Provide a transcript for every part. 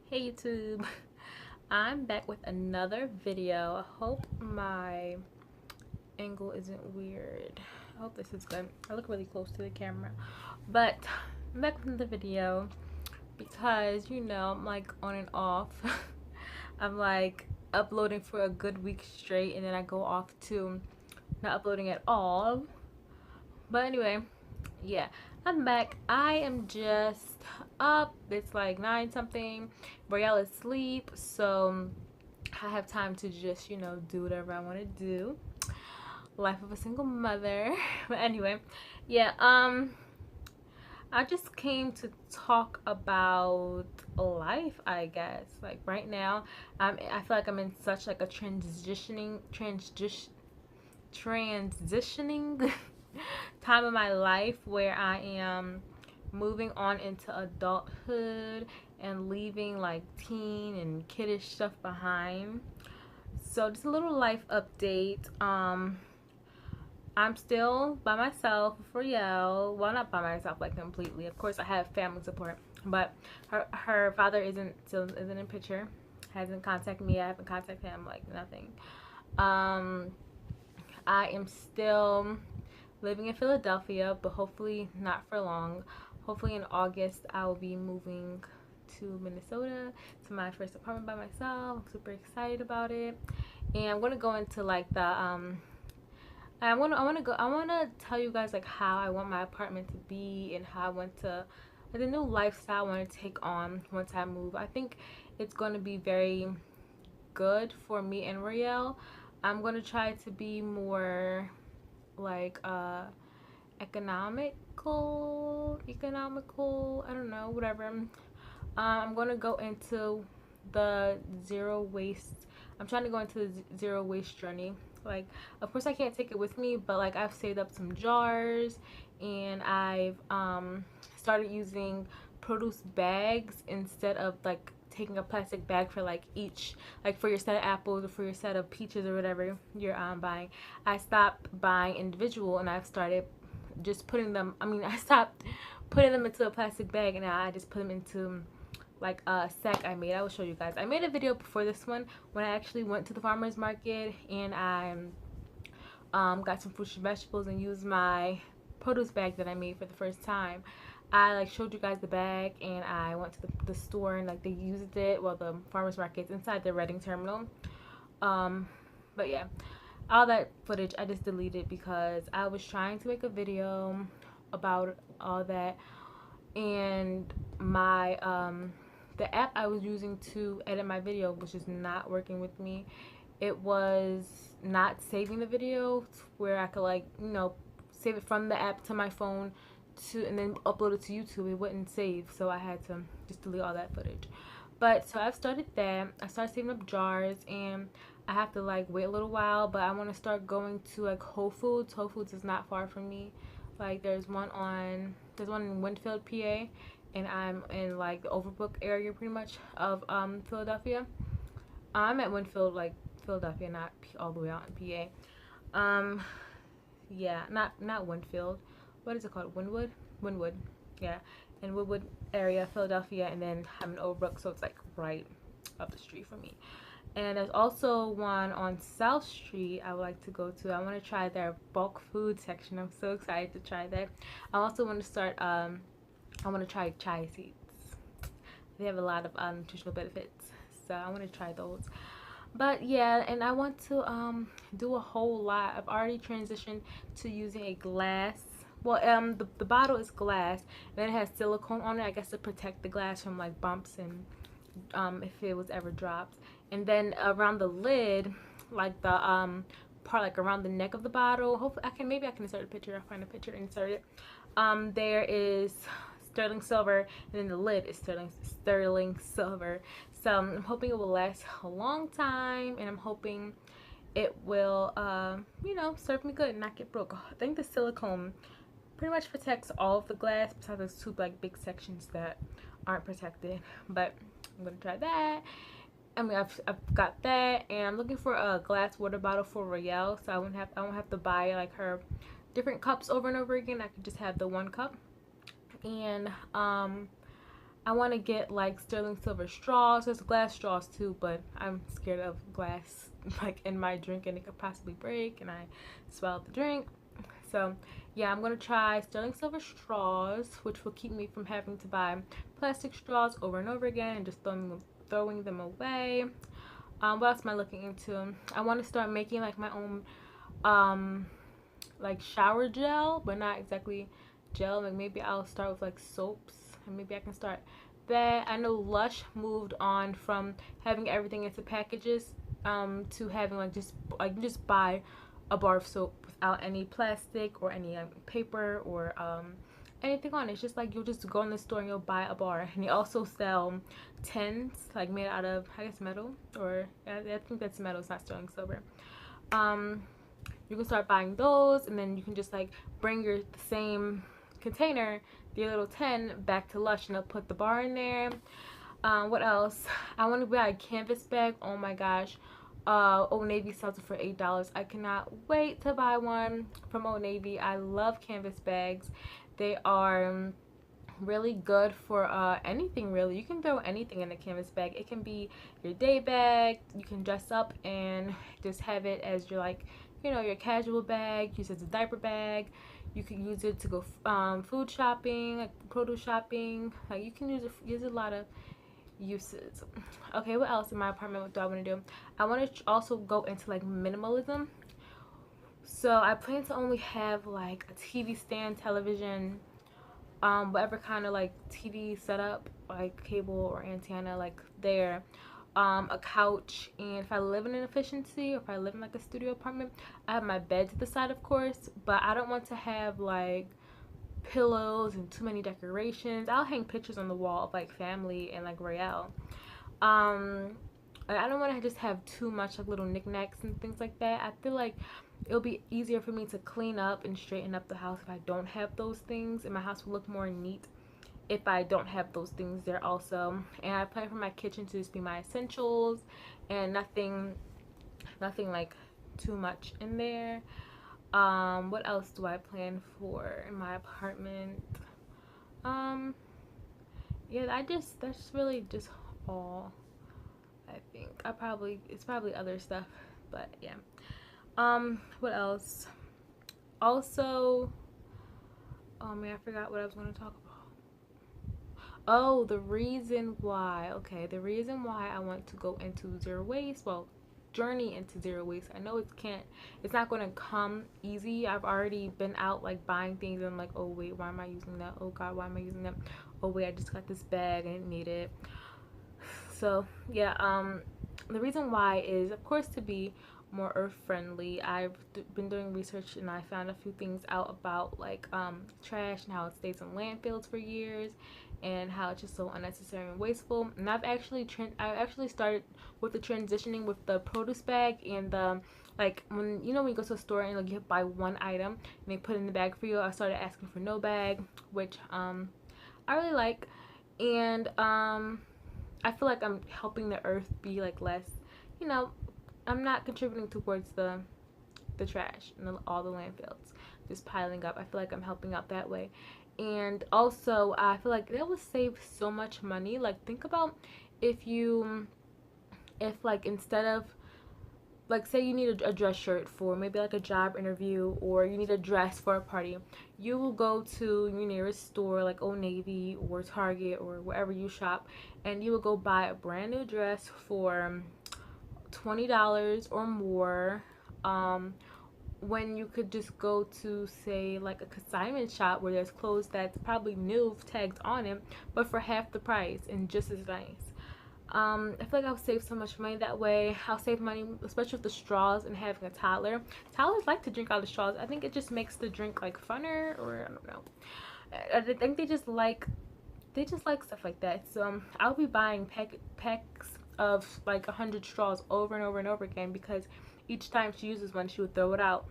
Hey YouTube, I'm back with another video. I hope my angle isn't weird. I hope this is good. I look really close to the camera, but I'm back with another video because I'm like on and off. I'm like uploading for a good week straight and then I go off to not uploading at all. But anyway, yeah, I'm back. I am just up. It's like 9 something. Brielle is asleep, so I have time to just do whatever I want to do. Life of a single mother. But anyway, yeah, I just came to talk about life, I guess. Like right now, I feel like I'm in such like a transitioning time of my life where I am moving on into adulthood and leaving like teen and kiddish stuff behind. So just a little life update. I'm still by myself for Yale. Well, not by myself like completely. Of course I have family support, but her father isn't in picture. Hasn't contacted me. I haven't contacted him, like nothing. Um I am still living in Philadelphia, but hopefully not for long. Hopefully in August I will be moving to Minnesota to my first apartment by myself. I'm super excited about it. And I'm gonna go into like I wanna tell you guys like how I want my apartment to be and how I want to like the new lifestyle I want to take on once I move. I think it's gonna be very good for me and Riel. I'm gonna try to be more like economical, I don't know, whatever. I'm gonna go into the zero waste. I'm trying to go into the zero waste journey. Like, of course I can't take it with me, but like I've saved up some jars and I've started using produce bags instead of like taking a plastic bag for like each, like for your set of apples or for your set of peaches or whatever you're buying. I stopped buying individual and I've started just putting them, I stopped putting them into a plastic bag and now I just put them into like a sack I made. I will show you guys. I made a video before this one when I actually went to the farmer's market and I got some fruits and vegetables and used my produce bag that I made for the first time. I like showed you guys the bag and I went to the store and like they used it. Well, the farmer's market's inside the Reading terminal. But yeah, all that footage I just deleted because I was trying to make a video about all that, and my the app I was using to edit my video was just not working with me. It was not saving the video where I could like save it from the app to my phone to and then upload it to YouTube. It wouldn't save, so I had to just delete all that footage. But so I've started that. I started saving up jars and I have to like wait a little while, but I want to start going to like Whole Foods. Whole Foods is not far from me. Like there's one in Winfield, PA, and I'm in like the Overbrook area pretty much of Philadelphia. I'm at Winfield, like Philadelphia, not all the way out in PA. Yeah, not Winfield. What is it called? Winwood. Yeah, in Woodwood area, Philadelphia, and then I'm in Overbrook, so it's like right up the street from me. And there's also one on South Street I would like to go to. I want to try their bulk food section. I'm so excited to try that. I also want to start, I want to try chia seeds. They have a lot of nutritional benefits, so I want to try those. But yeah, and I want to do a whole lot. I've already transitioned to using a glass. Well, the bottle is glass, and then it has silicone on it, I guess, to protect the glass from like bumps and if it was ever dropped. And then around the lid, like the part like around the neck of the bottle, hopefully maybe I can insert a picture. I'll find a picture and insert it. There is sterling silver, and then the lid is sterling silver. So I'm hoping it will last a long time, and I'm hoping it will serve me good and not get broke. I think the silicone pretty much protects all of the glass besides those two like big sections that aren't protected. But I'm gonna try that. I've got that, and I'm looking for a glass water bottle for Royale, so I won't have to buy like her different cups over and over again. I could just have the one cup. And I want to get like sterling silver straws. There's glass straws too, but I'm scared of glass like in my drink and it could possibly break and I swallow the drink. So yeah, I'm gonna try sterling silver straws, which will keep me from having to buy plastic straws over and over again and just throwing them away. What else am I looking into? I want to start making like my own like shower gel, but not exactly gel. Like maybe I'll start with like soaps and maybe I can start that. I know Lush moved on from having everything into packages to having like just buy a bar of soap without any plastic or any paper or anything on it. It's just like you'll just go in the store and you'll buy a bar. And they also sell tins like made out of, I guess, metal, or I think that's metal, it's not sterling silver. You can start buying those and then you can just like bring the same container, the little tin, back to Lush and they'll put the bar in there. What else? I want to buy a canvas bag. Oh my gosh. Old Navy sells it for $8. I cannot wait to buy one from Old Navy. I love canvas bags. They are really good for anything really. You can throw anything in a canvas bag. It can be your day bag. You can dress up and just have it as your like, you know, your casual bag. Use it as a diaper bag. You can use it to go food shopping, like produce shopping. Like you can use a lot of uses. Okay, what else in my apartment? What do I want to do? I want to also go into like minimalism. So I plan to only have like a TV stand, television, whatever kind of like TV setup, like cable or antenna, like there, a couch, and if I live in an efficiency or if I live in like a studio apartment, I have my bed to the side, of course, but I don't want to have like pillows and too many decorations. I'll hang pictures on the wall of like family and like Royale. I don't want to just have too much like little knickknacks and things like that. I feel like it'll be easier for me to clean up and straighten up the house if I don't have those things, and my house will look more neat if I don't have those things there also. And I plan for my kitchen to just be my essentials and nothing like too much in there. What else do I plan for in my apartment? Yeah, that's really just all. I think it's probably other stuff, but yeah. What else? Also, oh man, I forgot what I was going to talk about. Oh, the reason why. Okay, the reason why I want to go into zero waste, well, journey into zero waste. I know it's not going to come easy. I've already been out like buying things and I'm like, oh wait, why am I using that? Oh god, why am I using that? Oh wait, I just got this bag, I didn't need it. So yeah, the reason why is of course to be more earth friendly. I've been doing research and I found a few things out about like trash and how it stays in landfills for years and how it's just so unnecessary and wasteful. And I actually started with the transitioning with the produce bag and the like when you go to a store and like you buy one item and they put it in the bag for you. I started asking for no bag, which I really like, and I feel like I'm helping the earth be like less, I'm not contributing towards the trash and all the landfills just piling up. I feel like I'm helping out that way. And also I feel like that would save so much money. Like think about if like instead of like say you need a dress shirt for maybe like a job interview or you need a dress for a party, you will go to your nearest store like Old Navy or Target or wherever you shop, and you will go buy a brand new dress for $20 or more, when you could just go to say like a consignment shop where there's clothes that's probably new tagged on it but for half the price and just as nice. I feel like I'll save so much money that way. I'll save money especially with the straws and having a toddler. Toddlers like to drink out of the straws. I think it just makes the drink like funner, or I don't know. I think they just like stuff like that. So I'll be buying packs of like 100 straws over and over and over again because each time she uses one she would throw it out.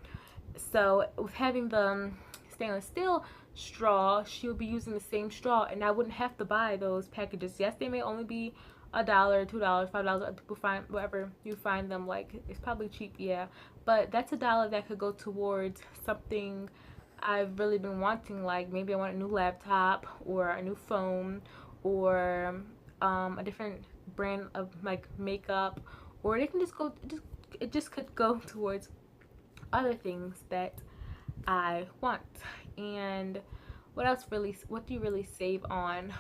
So with having the stainless steel straw, she would be using the same straw and I wouldn't have to buy those packages. Yes, they may only be $1, $2, $5. People find whatever you find them, like it's probably cheap, yeah, but that's $1 that could go towards something I've really been wanting. Like maybe I want a new laptop or a new phone or a different brand of like makeup, or they can just go it just could go towards other things that I want. And what do you really save on?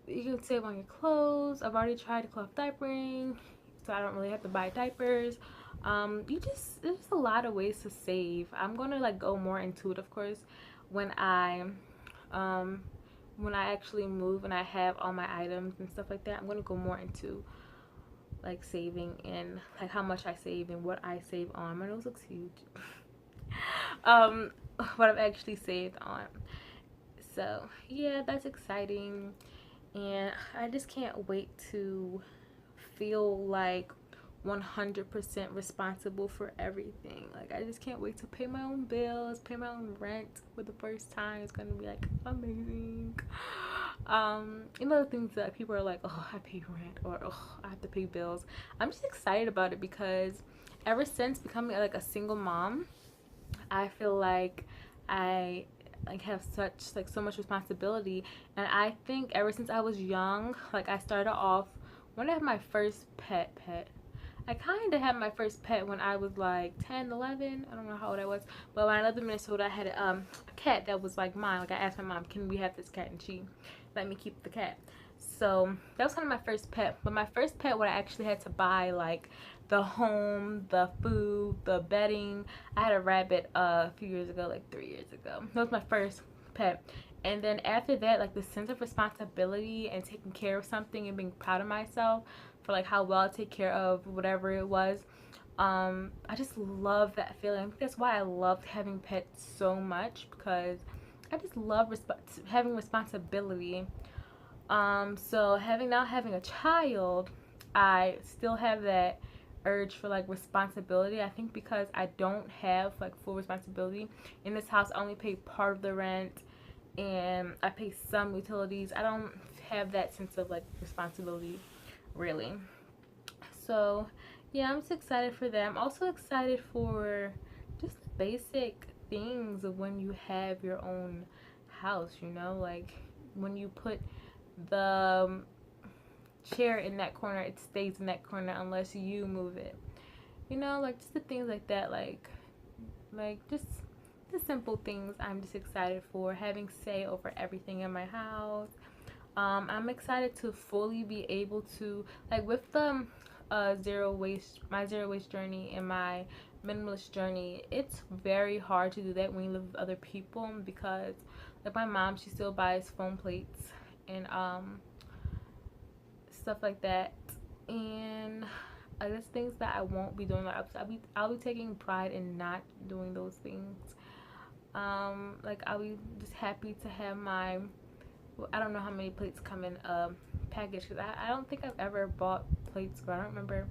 You can save on your clothes. I've already tried cloth diapering, so I don't really have to buy diapers. There's just a lot of ways to save. I'm gonna like go more into it, of course, when I um when I actually move and I have all my items and stuff like that. I'm gonna go more into like saving and like how much I save and what I save on. My nose looks huge. um, what I've actually saved on. So yeah, that's exciting, and I just can't wait to feel like 100% responsible for everything. Like I just can't wait to pay my own bills, pay my own rent for the first time. It's gonna be like amazing. Things that people are like, oh, I pay rent, or oh, I have to pay bills. I'm just excited about it because ever since becoming like a single mom, I feel like I like have so much responsibility, and I think ever since I was young, like I started off when I had my first pet. I kind of had my first pet when I was like 10, 11. I don't know how old I was, but when I lived in Minnesota, I had a cat that was like mine. Like I asked my mom, can we have this cat, and she let me keep the cat. So that was kind of my first pet. But my first pet, when I actually had to buy like the home, the food, the bedding. I had a rabbit a few years ago, like 3 years ago. That was my first pet. And then after that, like the sense of responsibility and taking care of something and being proud of myself for like how well I take care of whatever it was. I just love that feeling. I think that's why I loved having pets so much, because I just love having responsibility. So having a child, I still have that urge for like responsibility. I think because I don't have like full responsibility in this house, I only pay part of the rent and I pay some utilities. I don't have that sense of like responsibility really. So yeah, I'm just excited for that. I'm also excited for just the basic things of when you have your own house, like when you put the chair in that corner, it stays in that corner unless you move it. Like just the things like that, like just the simple things. I'm just excited for having say over everything in my house. I'm excited to fully be able to, like, with the my zero waste journey and my minimalist journey. It's very hard to do that when you live with other people, because like my mom, she still buys foam plates and stuff like that, and there's things that I won't be doing. Like I'll be taking pride in not doing those things. Like I'll be just happy to have my, well, I don't know how many plates come in a package, because I don't think I've ever bought plates, but I don't remember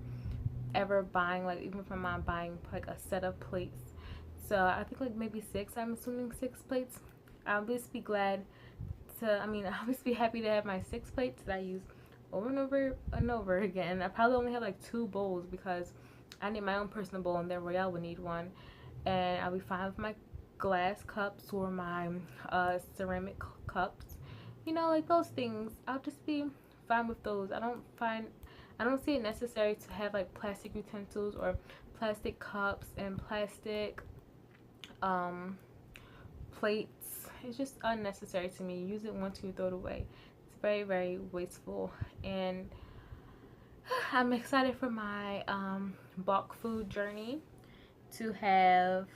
ever buying, like even with my mom buying like a set of plates. So I think like maybe 6, I'm assuming 6 plates. I'll just be glad I'll just be happy to have my 6 plates that I use over and over and over again. I probably only have like 2 bowls because I need my own personal bowl, and then Royale would need one. And I'll be fine with my glass cups or my ceramic cups. Like those things. I'll just be fine with those. I don't see it necessary to have like plastic utensils or plastic cups and plastic plates. It's just unnecessary to me. Use it once, you throw it away. It's very, very wasteful. And I'm excited for my bulk food journey to have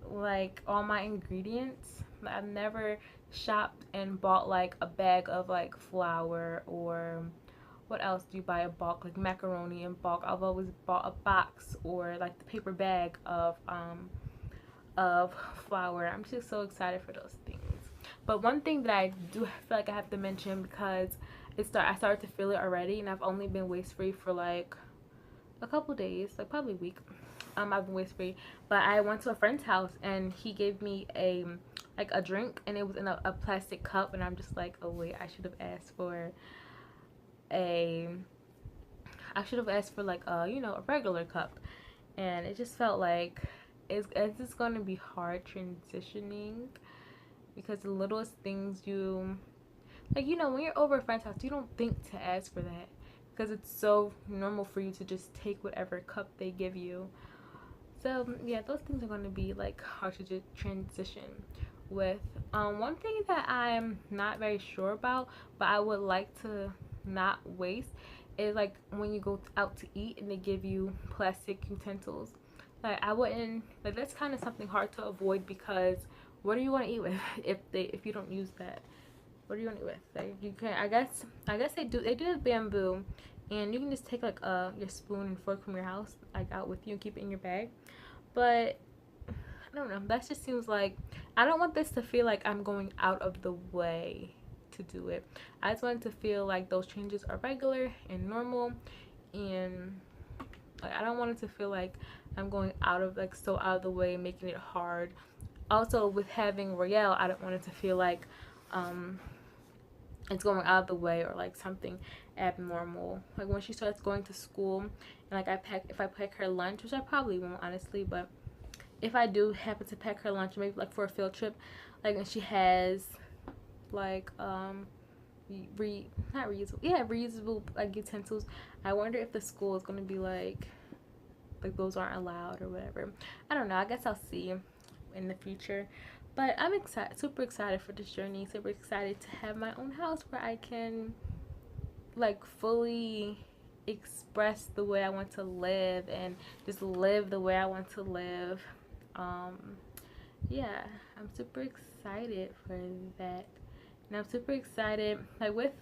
like all my ingredients. I've never shopped and bought like a bag of like flour, or what else do you buy a bulk, like macaroni in bulk. I've always bought a box or like the paper bag of flour. I'm just so excited for those things. But one thing that I do feel like I have to mention, because I started to feel it already, and I've only been waste free for like a couple days, like probably a week. I've been waste free, but I went to a friend's house and he gave me a drink, and it was in a plastic cup, and I'm just like, oh wait, I should have asked for like a regular cup. And it just felt like it's just going to be hard transitioning because the littlest things you, like, you know, when you're over a friend's house, you don't think to ask for that because it's so normal for you to just take whatever cup they give you. So yeah, those things are going to be like hard to transition with. One thing that I'm not very sure about, but I would like to not waste, is like when you go out to eat and they give you plastic utensils. Like I wouldn't, like, that's kind of something hard to avoid because what do you want to eat with if you don't use that? What do you want to eat with? Like you can, I guess they do have bamboo, and you can just take like your spoon and fork from your house like out with you and keep it in your bag. But I don't know. That just seems like I don't want this to feel like I'm going out of the way to do it. I just want it to feel like those changes are regular and normal, and like I don't want it to feel like I'm going out of, like, so out of the way, making it hard. Also, with having Royale, I don't want it to feel like um it's going out of the way or like something abnormal. Like when she starts going to school and like if I pack her lunch, which I probably won't honestly, but if I do happen to pack her lunch, maybe like for a field trip, like, and she has like not reusable, yeah, reusable like utensils, I wonder if the school is gonna be like those aren't allowed or whatever. I don't know. I guess I'll see in the future. But I'm excited, super excited for this journey. Super excited to have my own house where I can like fully express the way I want to live and just live the way I want to live. Um, yeah, I'm super excited for that, and I'm super excited like with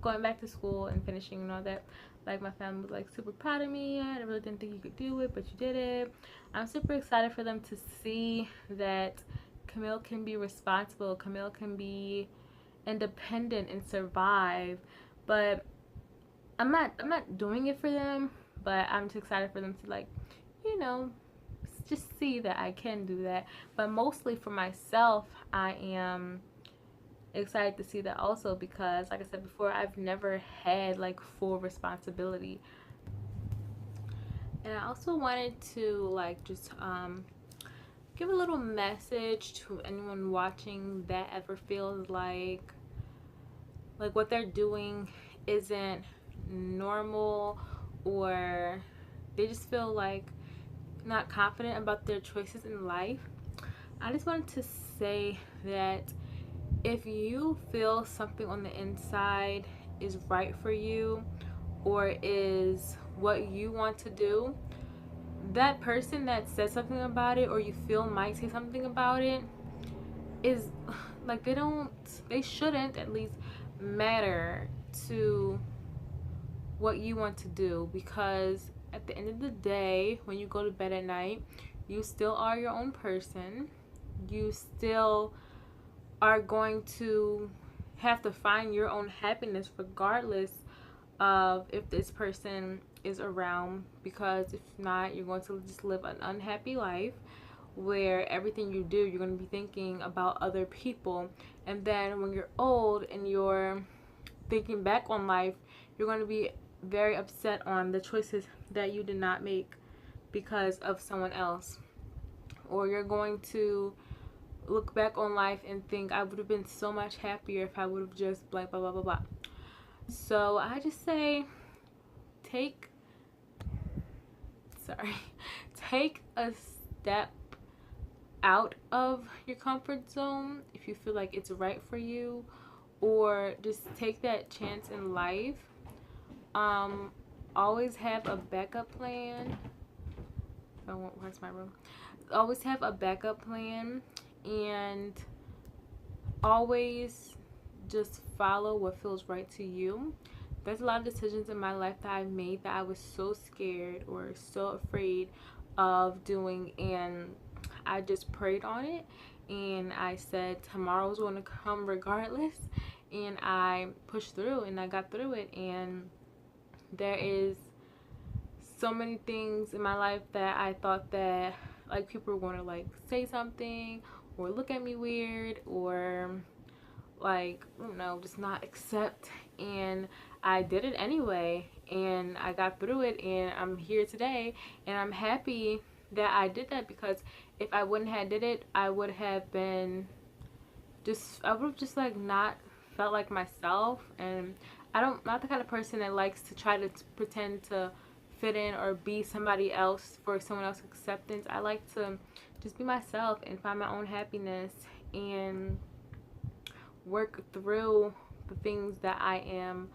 going back to school and finishing and all that. Like my family was like super proud of me. I really didn't think you could do it, but you did it. I'm super excited for them to see that Camille can be responsible. Camille can be independent and survive. But I'm not doing it for them, but I'm just excited for them to, like, you know, just see that I can do that. But mostly for myself, I am excited to see that also because, like I said before, I've never had like full responsibility. And I also wanted to like just give a little message to anyone watching that ever feels like what they're doing isn't normal, or they just feel like not confident about their choices in life. I just wanted to say that if you feel something on the inside is right for you or is what you want to do, that person that says something about it or you feel might say something about it is like they shouldn't at least matter to what you want to do, because at the end of the day, when you go to bed at night, you still are your own person. You still are going to have to find your own happiness regardless of if this person is around, because if not, you're going to just live an unhappy life where everything you do, you're going to be thinking about other people. And then when you're old and you're thinking back on life, you're going to be very upset on the choices that you did not make because of someone else. Or you're going to look back on life and think, I would have been so much happier if I would have just blah blah blah blah blah. So I just say take take a step out of your comfort zone if you feel like it's right for you, or just take that chance in life. Always have a backup plan. Oh, where's my room? Always have a backup plan, and always just follow what feels right to you. There's a lot of decisions in my life that I've made that I was so scared or so afraid of doing, and I just prayed on it and I said tomorrow's going to come regardless, and I pushed through and I got through it. And there is so many things in my life that I thought that like people were going to like say something or look at me weird or like, I don't know, just not accept, and I did it anyway and I got through it and I'm here today, and I'm happy that I did that, because if I wouldn't have did it, I would have been I would have just like not felt like myself. And not the kind of person that likes to try to pretend to fit in or be somebody else for someone else's acceptance. I like to just be myself and find my own happiness and work through the things that I am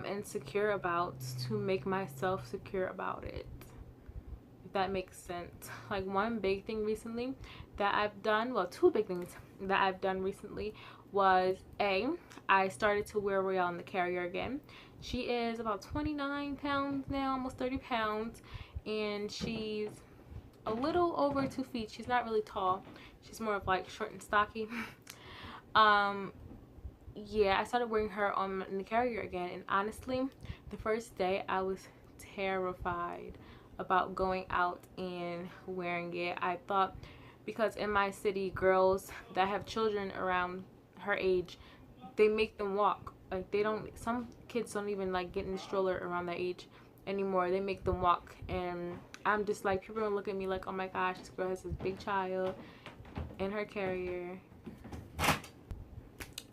insecure about to make myself secure about it, if that makes sense. Like one big thing recently that I've done, well, two big things that I've done recently was I started to wear Royale in the carrier again. She is about 29 pounds now, almost 30 pounds, and she's a little over 2 feet. She's not really tall. She's more of like short and stocky. Yeah, I started wearing her in the carrier again, and honestly, the first day I was terrified about going out and wearing it. I thought, because in my city, girls that have children around her age, they make them walk. Like they don't, some kids don't even like get in the stroller around that age anymore. They make them walk, and I'm just like, people don't look at me like, oh my gosh, this girl has this big child in her carrier.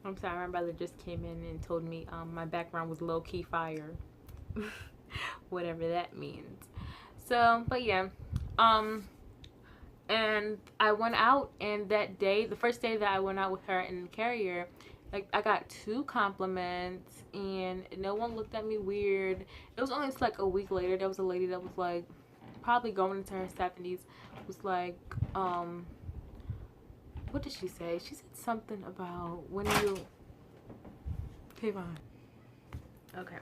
I'm sorry, my brother just came in and told me my background was low-key fire. Whatever that means. So, but yeah. And I went out, and that day, the first day that I went out with her in the carrier, like I got 2 compliments, and no one looked at me weird. It was only like a week later, there was a lady that was like, probably going into her 70s, was like, what did she say? She said something about when you... Okay, fine. Okay.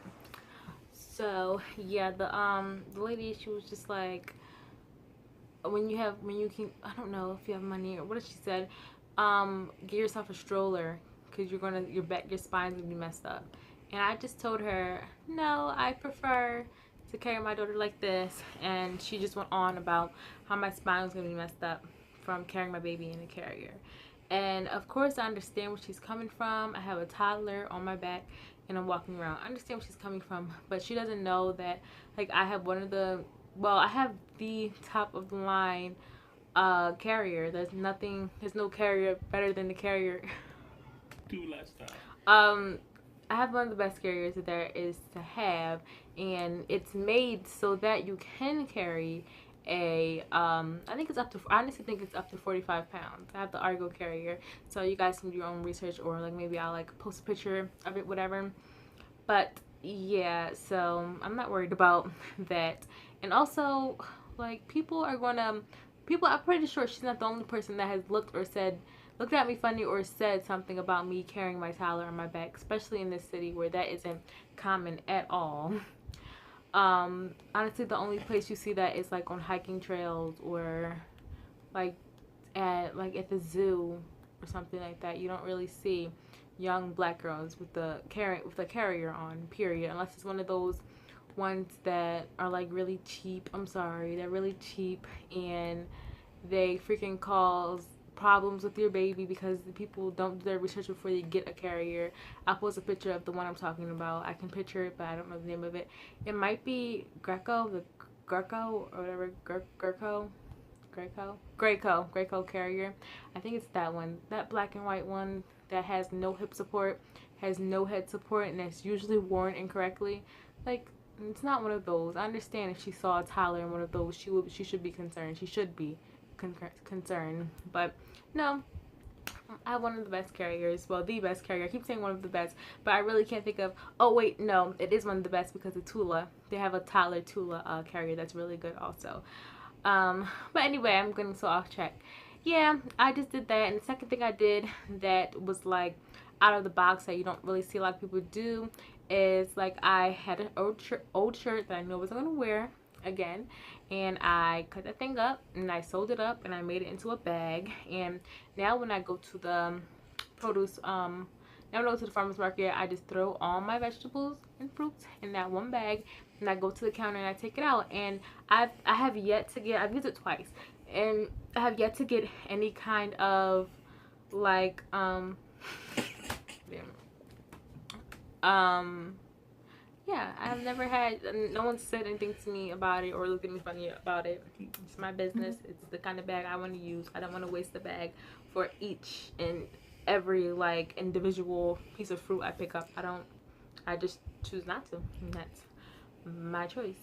So, yeah, the lady, she was just like, when you can, I don't know if you have money, or what did she said, get yourself a stroller, because your spine's gonna be messed up. And I just told her, no, I prefer to carry my daughter like this. And she just went on about how my spine was gonna be messed up from carrying my baby in a carrier. And of course I understand where she's coming from. I have a toddler on my back and I'm walking around. I understand where she's coming from, but she doesn't know that like I have I have the top of the line carrier. There's no carrier better than the carrier. Do last time. I have one of the best carriers that there is to have, and it's made so that you can carry I honestly think it's up to 45 pounds. I have the Argo carrier, so you guys can do your own research, or like maybe I'll like post a picture of it, whatever. But yeah, so I'm not worried about that. And also, like, I'm pretty sure she's not the only person that has looked at me funny or said something about me carrying my toddler on my back, especially in this city where that isn't common at all. Honestly, the only place you see that is like on hiking trails, or like at the zoo or something like that. You don't really see young black girls with the carrier on, period, unless it's one of those ones that are like really cheap. I'm sorry, they're really cheap, and they freaking cause problems with your baby because the people don't do their research before they get a carrier. I'll post a picture of the one I'm talking about. I can picture it, but I don't know the name of it. It might be Greco or whatever, Graco carrier. I think it's that one, that black and white one that has no hip support, has no head support, and that's usually worn incorrectly. Like, it's not one of those. I understand if she saw a toddler in one of those, she should be concerned. She should be concerned, but no, I have one of the best carriers. Well, the best carrier. I keep saying one of the best, but I really can't think of. Oh wait, no, it is one of the best because of Tula. They have a toddler Tula carrier that's really good also. But anyway, I'm getting so off track. Yeah, I just did that. And the second thing I did that was like out of the box that you don't really see a lot of people do is like I had an old shirt that I knew I wasn't gonna wear again, and I cut that thing up and I sewed it up and I made it into a bag. And now when I go to the produce now when I go to the farmer's market, I just throw all my vegetables and fruits in that one bag, and I go to the counter and I take it out. And I've used it twice, and I have yet to get any kind of like yeah, I've never had, no one said anything to me about it or looked at me funny about it. It's my business. It's the kind of bag I want to use. I don't want to waste the bag for each and every like individual piece of fruit I pick up. I just choose not to, and that's my choice.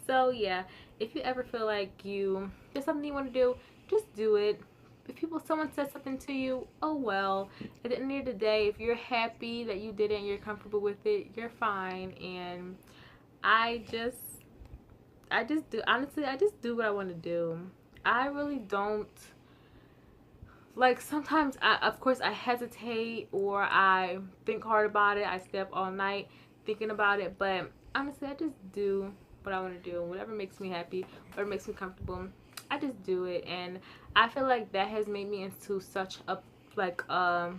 So yeah, if you ever feel like there's something you want to do, just do it. If someone says something to you, oh well. At the end of the day, if you're happy that you did it and you're comfortable with it, you're fine. And I just do, honestly, I just do what I want to do. I really don't, like, sometimes of course I hesitate or I think hard about it. I stay up all night thinking about it, but honestly, I just do what I want to do. Whatever makes me happy, whatever makes me comfortable, I just do it. And I feel like that has made me into such a, like, I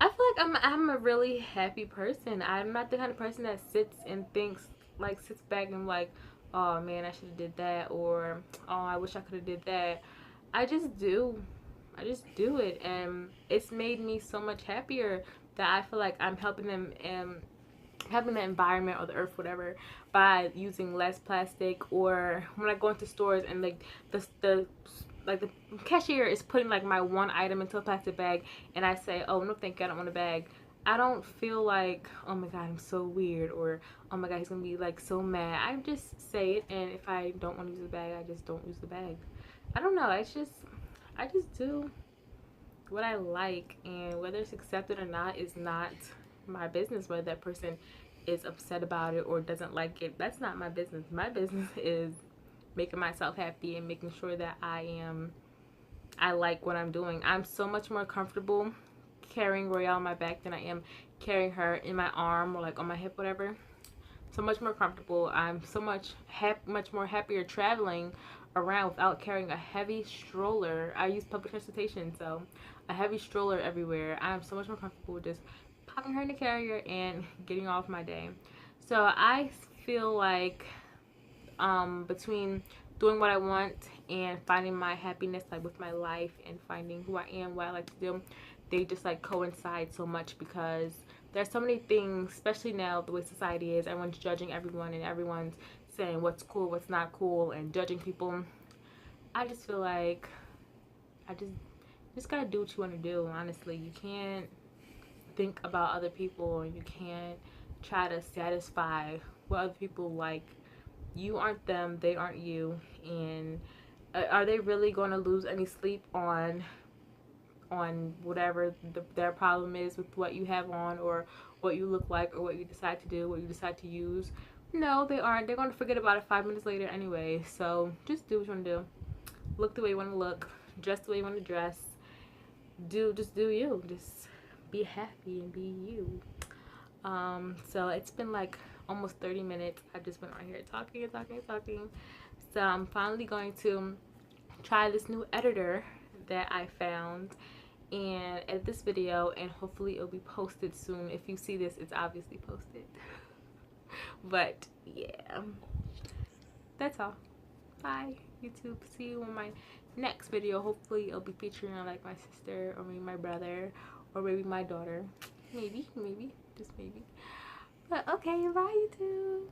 feel like I'm a really happy person. I'm not the kind of person that sits and thinks, like, sits back and like, oh man, I should have did that, or oh, I wish I could have did that. I just do. I just do it, and it's made me so much happier that I feel like I'm helping them and helping the environment or the earth, whatever, by using less plastic. Or when I go into stores and like the like the cashier is putting like my one item into a plastic bag, and I say, oh no thank you, I don't want a bag. I don't feel like, oh my god, I'm so weird, or oh my god, he's gonna be like so mad. I just say it, and if I don't want to use the bag, I just don't use the bag. I don't know, it's just, I just do what I like, and whether it's accepted or not is not my business. Whether that person is upset about it or doesn't like it, that's not my business. My business is making myself happy and making sure that I like what I'm doing. I'm so much more comfortable carrying Royale on my back than I am carrying her in my arm or like on my hip, whatever. So much more comfortable. I'm so much more happier traveling around without carrying a heavy stroller. I use public transportation, so a heavy stroller everywhere. I'm so much more comfortable with just popping her in the carrier and getting off my day. So I feel like between doing what I want and finding my happiness, like with my life, and finding who I am, what I like to do, they just like coincide so much, because there's so many things, especially now the way society is. Everyone's judging everyone, and everyone's saying what's cool, what's not cool, and judging people. I just feel like I just gotta do what you want to do. Honestly, you can't think about other people, and you can't try to satisfy what other people like. You aren't them, they aren't you. And are they really going to lose any sleep on whatever their problem is with what you have on, or what you look like, or what you decide to do, what you decide to use? No, they aren't. They're going to forget about it 5 minutes later anyway. So just do what you want to do. Look the way you want to look, dress the way you want to dress. Just do you. Just be happy and be you. So it's been like almost 30 minutes. I've just been on here talking and talking and talking. So I'm finally going to try this new editor that I found and edit this video, and hopefully it'll be posted soon. If you see this, it's obviously posted. But yeah, that's all. Bye YouTube. See you in my next video. Hopefully it'll be featuring like my sister, or maybe my brother, or maybe my daughter. Maybe, just maybe. But okay, bye YouTube.